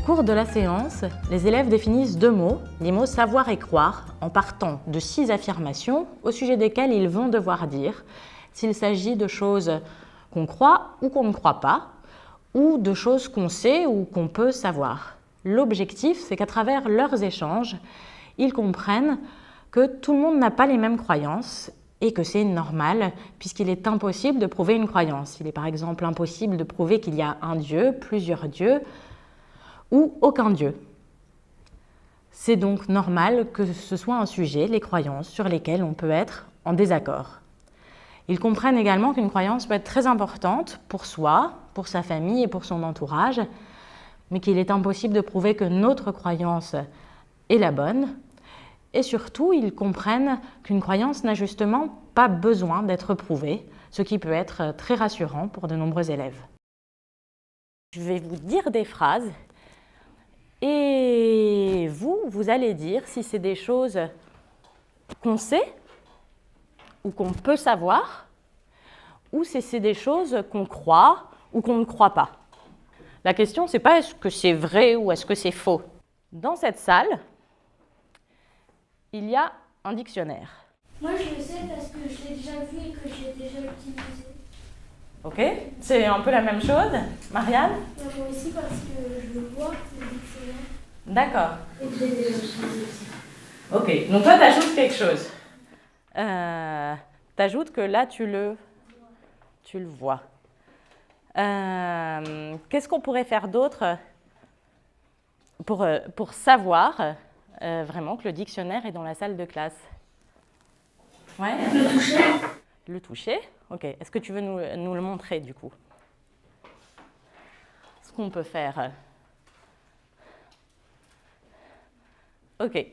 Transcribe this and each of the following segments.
cours de la séance, les élèves définissent deux mots, les mots savoir et croire, en partant de 6 affirmations au sujet desquelles ils vont devoir dire s'il s'agit de choses qu'on croit ou qu'on ne croit pas, ou de choses qu'on sait ou qu'on peut savoir. L'objectif, c'est qu'à travers leurs échanges, ils comprennent que tout le monde n'a pas les mêmes croyances et que c'est normal puisqu'il est impossible de prouver une croyance. Il est par exemple impossible de prouver qu'il y a un Dieu, plusieurs dieux ou aucun Dieu. C'est donc normal que ce soit un sujet, les croyances, sur lesquelles on peut être en désaccord. Ils comprennent également qu'une croyance peut être très importante pour soi, pour sa famille et pour son entourage, mais qu'il est impossible de prouver que notre croyance est la bonne. Et surtout, ils comprennent qu'une croyance n'a justement pas besoin d'être prouvée, ce qui peut être très rassurant pour de nombreux élèves. Je vais vous dire des phrases et vous allez dire si c'est des choses qu'on sait ou qu'on peut savoir, ou si c'est des choses qu'on croit ou qu'on ne croit pas. La question, c'est pas est-ce que c'est vrai ou est-ce que c'est faux. Dans cette salle, il y a un dictionnaire. Moi, je le sais parce que je l'ai déjà vu et que je l'ai déjà utilisé. Ok, c'est un peu la même chose. Marianne? Moi aussi parce que je le vois, le dictionnaire. D'accord. Et que je l'ai déjà utilisé aussi. Ok, donc toi, tu ajoutes quelque chose. Tu ajoutes que là, tu le vois. Qu'est-ce qu'on pourrait faire d'autre pour savoir vraiment que le dictionnaire est dans la salle de classe? Ouais. Le toucher. Le toucher, ok. Est-ce que tu veux nous le montrer du coup? Ce qu'on peut faire. Ok.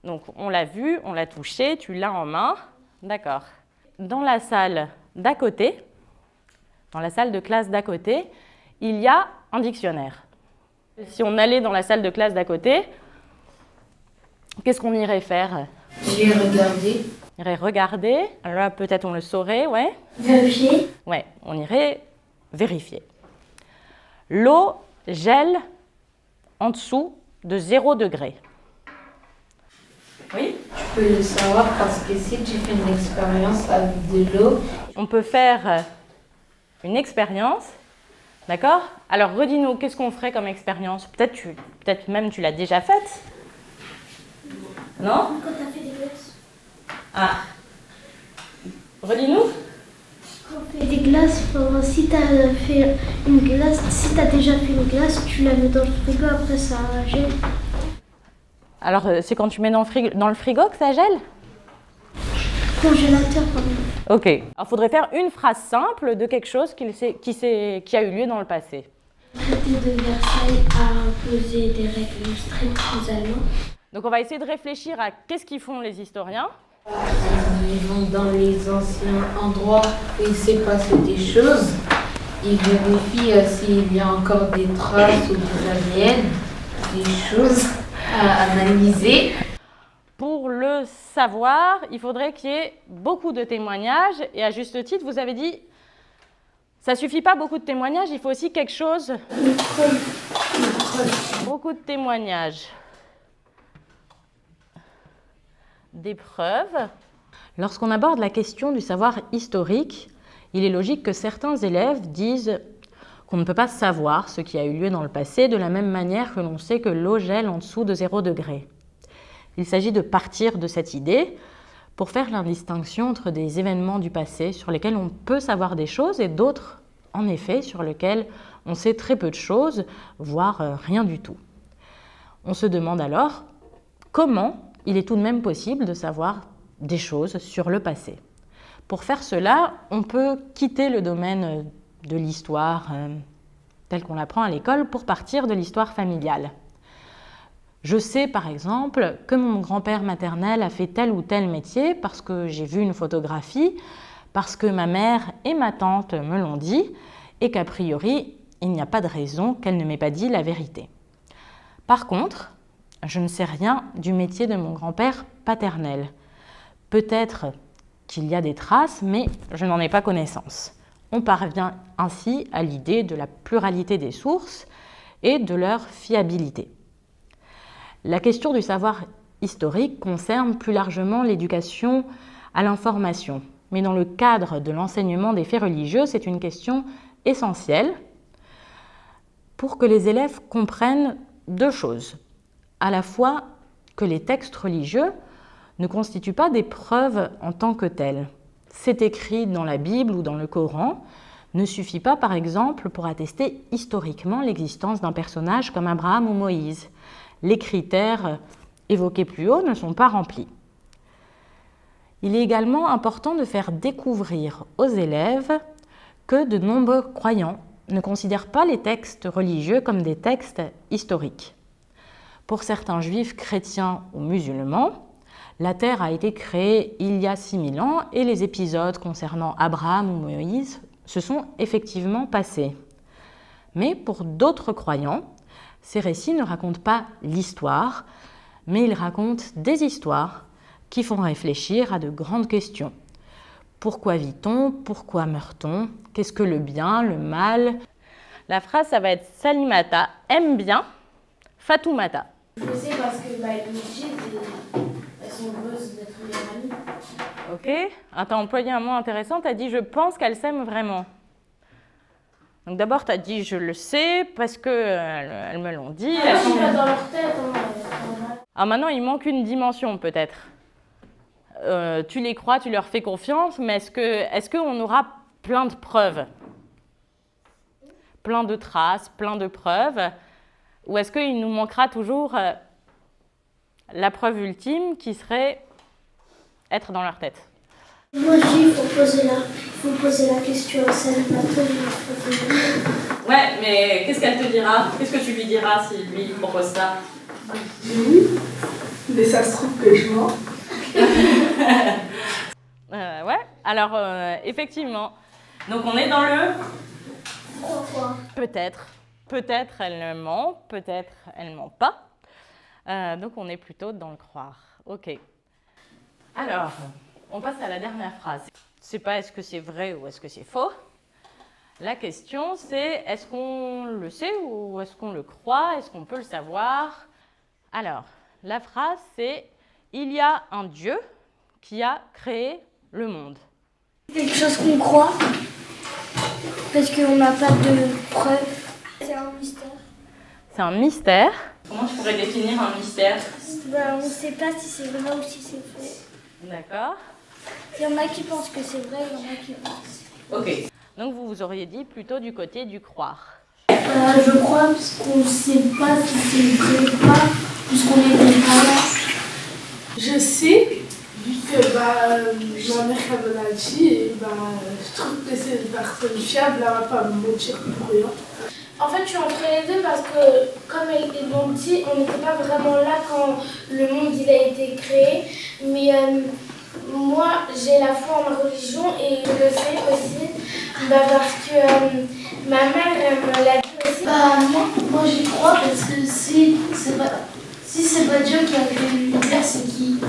Donc on l'a vu, on l'a touché, tu l'as en main. D'accord. Dans la salle d'à côté, dans la salle de classe d'à côté, il y a un dictionnaire. Si on allait dans la salle de classe d'à côté, qu'est-ce qu'on irait faire? J'irai regarder. On irait regarder. Alors là, peut-être on le saurait, ouais. Vérifier. Ouais, on irait vérifier. L'eau gèle en dessous de 0 degré. Oui? Je peux le savoir parce que si tu fais une expérience avec de l'eau, On peut faire une expérience, d'accord? Alors redis-nous, qu'est-ce qu'on ferait comme expérience? Peut-être même tu l'as déjà faite? Non? Quand t'as fait des glaces. Ah. Redis-nous? Quand on fait des glaces, si t'as fait une glace, si t'as déjà fait une glace, tu la mets dans le frigo, après ça gèle. Alors c'est quand tu mets dans le frigo que ça gèle? Congélateur, pardon. Ok. Alors il faudrait faire une phrase simple de quelque chose qui a eu lieu dans le passé. Le traité de Versailles a imposé des règles strictes aux Allemands. Donc on va essayer de réfléchir à qu'est-ce qu'ils font les historiens. ils vont dans les anciens endroits où il s'est passé des choses. Ils vérifient s'il y a encore des traces ou des aliens, des choses à analyser. Pour le savoir, il faudrait qu'il y ait beaucoup de témoignages. Et à juste titre, vous avez dit, ça ne suffit pas beaucoup de témoignages, il faut aussi quelque chose. Beaucoup de témoignages. Des preuves. Lorsqu'on aborde la question du savoir historique, il est logique que certains élèves disent qu'on ne peut pas savoir ce qui a eu lieu dans le passé de la même manière que l'on sait que l'eau gèle en dessous de 0 degré. Il s'agit de partir de cette idée pour faire la distinction entre des événements du passé sur lesquels on peut savoir des choses et d'autres, en effet, sur lesquels on sait très peu de choses, voire rien du tout. On se demande alors comment il est tout de même possible de savoir des choses sur le passé. Pour faire cela, on peut quitter le domaine de l'histoire tel qu'on l'apprend à l'école pour partir de l'histoire familiale. Je sais par exemple que mon grand-père maternel a fait tel ou tel métier parce que j'ai vu une photographie, parce que ma mère et ma tante me l'ont dit et qu'a priori, il n'y a pas de raison qu'elle ne m'ait pas dit la vérité. Par contre, je ne sais rien du métier de mon grand-père paternel. Peut-être qu'il y a des traces, mais je n'en ai pas connaissance. On parvient ainsi à l'idée de la pluralité des sources et de leur fiabilité. La question du savoir historique concerne plus largement l'éducation à l'information, mais dans le cadre de l'enseignement des faits religieux, c'est une question essentielle pour que les élèves comprennent deux choses. À la fois que les textes religieux ne constituent pas des preuves en tant que telles. C'est écrit dans la Bible ou dans le Coran ne suffit pas, par exemple, pour attester historiquement l'existence d'un personnage comme Abraham ou Moïse. Les critères évoqués plus haut ne sont pas remplis. Il est également important de faire découvrir aux élèves que de nombreux croyants ne considèrent pas les textes religieux comme des textes historiques. Pour certains juifs, chrétiens ou musulmans, la Terre a été créée il y a 6000 ans et les épisodes concernant Abraham ou Moïse se sont effectivement passés. Mais pour d'autres croyants, ces récits ne racontent pas l'histoire, mais ils racontent des histoires qui font réfléchir à de grandes questions. Pourquoi vit-on? Pourquoi meurt-on? Qu'est-ce que le bien, le mal? La phrase, ça va être Salimata aime bien Fatoumata. Je sais parce que les filles, elles sont heureuses d'être meilleures amies. Ok. Ah, t'as employé un mot intéressant, t'as dit « je pense qu'elles s'aiment vraiment ». Donc d'abord, t'as dit « je le sais parce qu'elles me l'ont dit ». Ah, je suis pas dans leur tête. Alors maintenant, il manque une dimension peut-être. Tu les crois, tu leur fais confiance, mais est-ce qu'on aura plein de preuves? Plein de traces, plein de preuves? Ou est-ce qu'il nous manquera toujours la preuve ultime qui serait être dans leur tête? Moi, je dis il faut poser la question à Salimata. Ouais, mais qu'est-ce qu'elle te dira? Qu'est-ce que tu lui diras si lui propose ça? Mais ça se trouve que je mens. Ouais, alors effectivement. Donc on est dans le... Pourquoi? Peut-être. Peut-être elle ment, peut-être elle ment pas. Donc on est plutôt dans le croire. Ok. Alors, on passe à la dernière phrase. C'est pas est-ce que c'est vrai ou est-ce que c'est faux. La question c'est est-ce qu'on le sait ou est-ce qu'on le croit? Est-ce qu'on peut le savoir? Alors, la phrase c'est il y a un Dieu qui a créé le monde. Quelque chose qu'on croit, parce qu'on n'a pas de preuves. C'est un mystère. C'est un mystère. Comment je pourrais définir un mystère? On ne sait pas si c'est vrai ou si c'est faux. D'accord. Il y en a qui pensent que c'est vrai, il y en a qui pensent. Ok. Donc vous auriez dit plutôt du côté du croire. Je crois parce qu'on ne sait pas si c'est vrai ou pas, puisqu'on n'était pas là. Je sais, vu que ma mère elle me l'a dit, et je trouve que c'est une personne fiable, elle va pas me mentir pour rien. En fait, je suis entre les deux parce que, comme ils l'ont dit, on n'était pas vraiment là quand le monde il a été créé. Mais moi, j'ai la foi en ma religion et je le sais aussi parce que ma mère elle me l'a dit aussi. Moi j'y crois parce que si c'est pas Dieu qui a créé l'univers, c'est qui?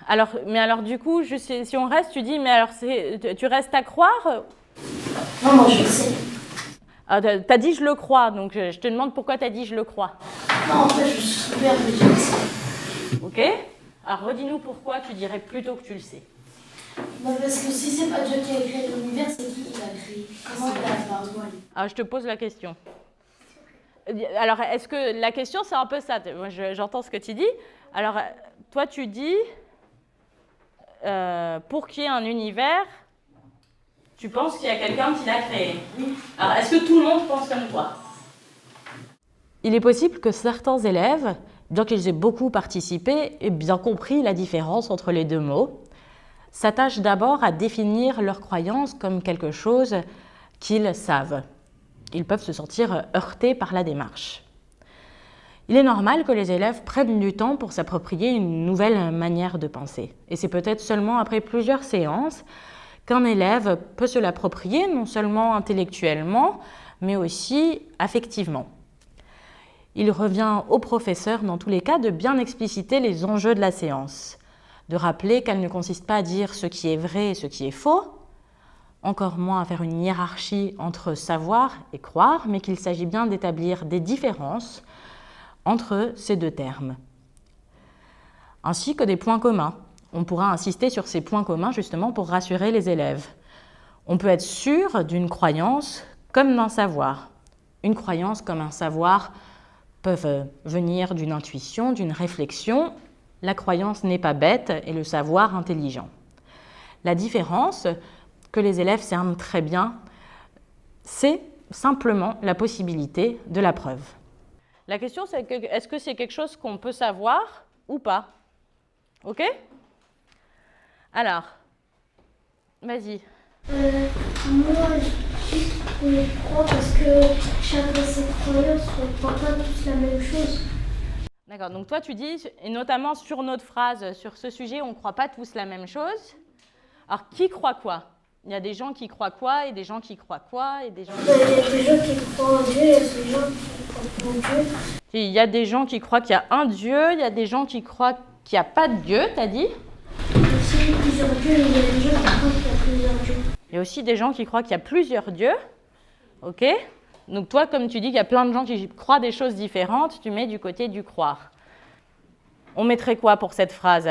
Alors du coup, si on reste, tu dis, mais alors tu restes à croire? Non, moi je le sais. Ah, t'as dit je le crois, donc je te demande pourquoi t'as dit je le crois. Non, en fait, je suis super, mais je le sais. Ok. Alors redis-nous pourquoi tu dirais plutôt que tu le sais. Parce que si c'est pas Dieu qui a créé l'univers, c'est qui l'a créé? Comment il a fait? Alors je te pose la question. Alors est-ce que la question c'est un peu ça? Moi j'entends ce que tu dis. Alors toi tu dis pour qu'il y ait un univers, tu penses qu'il y a quelqu'un qui l'a créé. Oui. Alors est-ce que tout le monde pense comme toi? Il est possible que certains élèves, bien qu'ils aient beaucoup participé et bien compris la différence entre les deux mots, s'attachent d'abord à définir leur croyance comme quelque chose qu'ils savent. Ils peuvent se sentir heurtés par la démarche. Il est normal que les élèves prennent du temps pour s'approprier une nouvelle manière de penser. Et c'est peut-être seulement après plusieurs séances qu'un élève peut se l'approprier, non seulement intellectuellement, mais aussi affectivement. Il revient au professeur, dans tous les cas, de bien expliciter les enjeux de la séance, de rappeler qu'elle ne consiste pas à dire ce qui est vrai et ce qui est faux, encore moins à faire une hiérarchie entre savoir et croire, mais qu'il s'agit bien d'établir des différences entre ces deux termes, ainsi que des points communs. On pourra insister sur ces points communs justement pour rassurer les élèves. On peut être sûr d'une croyance comme d'un savoir. Une croyance comme un savoir peuvent venir d'une intuition, d'une réflexion. La croyance n'est pas bête et le savoir intelligent. La différence que les élèves cernent très bien, c'est simplement la possibilité de la preuve. La question, c'est est-ce que c'est quelque chose qu'on peut savoir ou pas? Ok? Alors, vas-y. Moi, je crois parce que chacun ses croyances, on ne croit pas tous la même chose. D'accord, donc toi tu dis, et notamment sur notre phrase, sur ce sujet, on ne croit pas tous la même chose. Alors, qui croit quoi? Il y a des gens qui croient quoi et des gens qui croient quoi et des gens... Il y a des gens qui croient en Dieu, il y a des gens qui croient pas en Dieu. Il y a des gens qui croient qu'il y a un Dieu, il y a des gens qui croient qu'il n'y a pas de Dieu, t'as dit? Aussi plusieurs dieux, il y a des gens qui croient qu'il y a plusieurs dieux. Il y a aussi des gens qui croient qu'il y a plusieurs dieux. Ok? Donc toi, comme tu dis qu'il y a plein de gens qui croient des choses différentes, tu mets du côté du croire. On mettrait quoi pour cette phrase,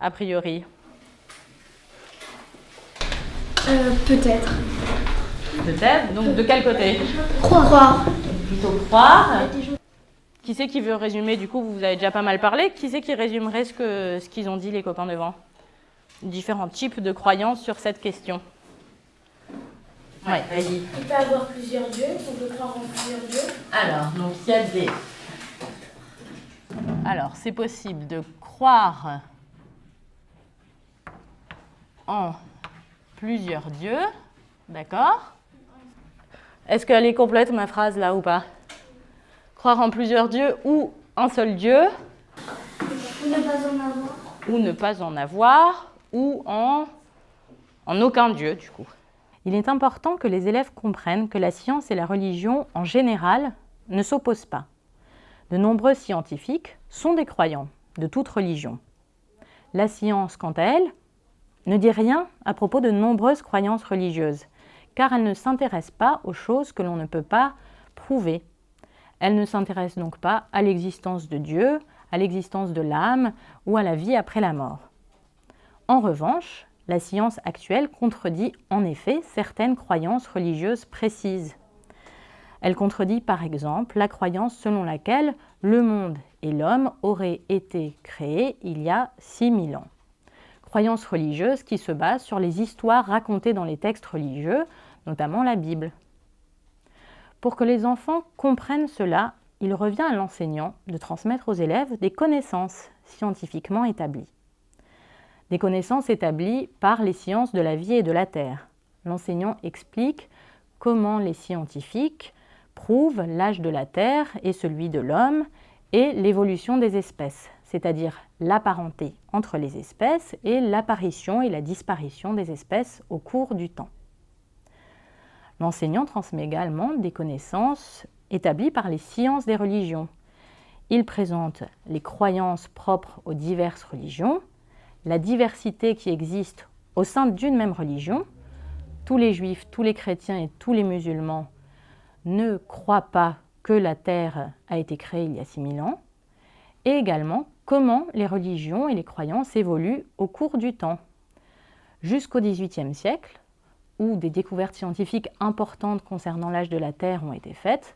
a priori? Peut-être. Peut-être. Donc de quel côté? Croire. Plutôt croire. Qui c'est qui veut résumer? Du coup, vous avez déjà pas mal parlé. Qui c'est qui résumerait ce qu'ils ont dit, les copains devant? Différents types de croyances sur cette question. Ouais, vas-y. Il peut y avoir plusieurs dieux, on peut croire en plusieurs dieux. Alors, donc il y a des... Alors, c'est possible de croire en plusieurs dieux, d'accord? Est-ce qu'elle est complète, ma phrase, là, ou pas? Croire en plusieurs dieux ou un seul dieu? Ou ne pas en avoir. Ou ne pas en avoir, ou en aucun dieu, du coup. Il est important que les élèves comprennent que la science et la religion, en général, ne s'opposent pas. De nombreux scientifiques sont des croyants de toute religion. La science, quant à elle, ne dit rien à propos de nombreuses croyances religieuses, car elle ne s'intéresse pas aux choses que l'on ne peut pas prouver. Elle ne s'intéresse donc pas à l'existence de Dieu, à l'existence de l'âme ou à la vie après la mort. En revanche, la science actuelle contredit en effet certaines croyances religieuses précises. Elle contredit par exemple la croyance selon laquelle le monde et l'homme auraient été créés il y a 6000 ans. Croyance religieuse qui se base sur les histoires racontées dans les textes religieux, notamment la Bible. Pour que les enfants comprennent cela, il revient à l'enseignant de transmettre aux élèves des connaissances scientifiquement établies. Des connaissances établies par les sciences de la vie et de la Terre. L'enseignant explique comment les scientifiques prouvent l'âge de la Terre et celui de l'homme et l'évolution des espèces, c'est-à-dire la parenté entre les espèces et l'apparition et la disparition des espèces au cours du temps. L'enseignant transmet également des connaissances établies par les sciences des religions. Il présente les croyances propres aux diverses religions, la diversité qui existe au sein d'une même religion. Tous les juifs, tous les chrétiens et tous les musulmans ne croient pas que la Terre a été créée il y a 6000 ans, et également comment les religions et les croyances évoluent au cours du temps. Jusqu'au XVIIIe siècle, où des découvertes scientifiques importantes concernant l'âge de la Terre ont été faites,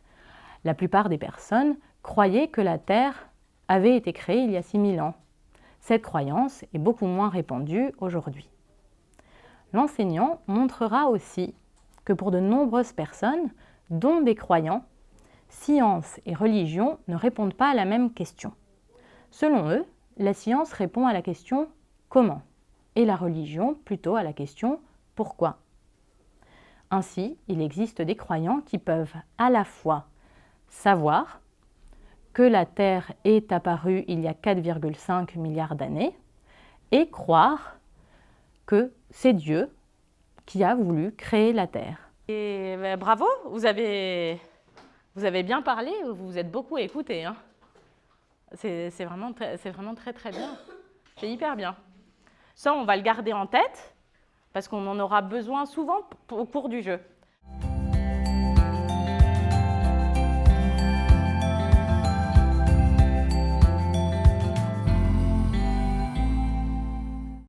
la plupart des personnes croyaient que la Terre avait été créée il y a 6000 ans. Cette croyance est beaucoup moins répandue aujourd'hui. L'enseignant montrera aussi que pour de nombreuses personnes, dont des croyants, science et religion ne répondent pas à la même question. Selon eux, la science répond à la question « comment » et la religion plutôt à la question « pourquoi ». Ainsi, il existe des croyants qui peuvent à la fois savoir que la Terre est apparue il y a 4,5 milliards d'années et croire que c'est Dieu qui a voulu créer la Terre. Et bravo, vous avez bien parlé, vous vous êtes beaucoup écouté. Hein. C'est vraiment très très bien. C'est hyper bien. Ça, on va le garder en tête. parce qu'on en aura besoin souvent au cours du jeu.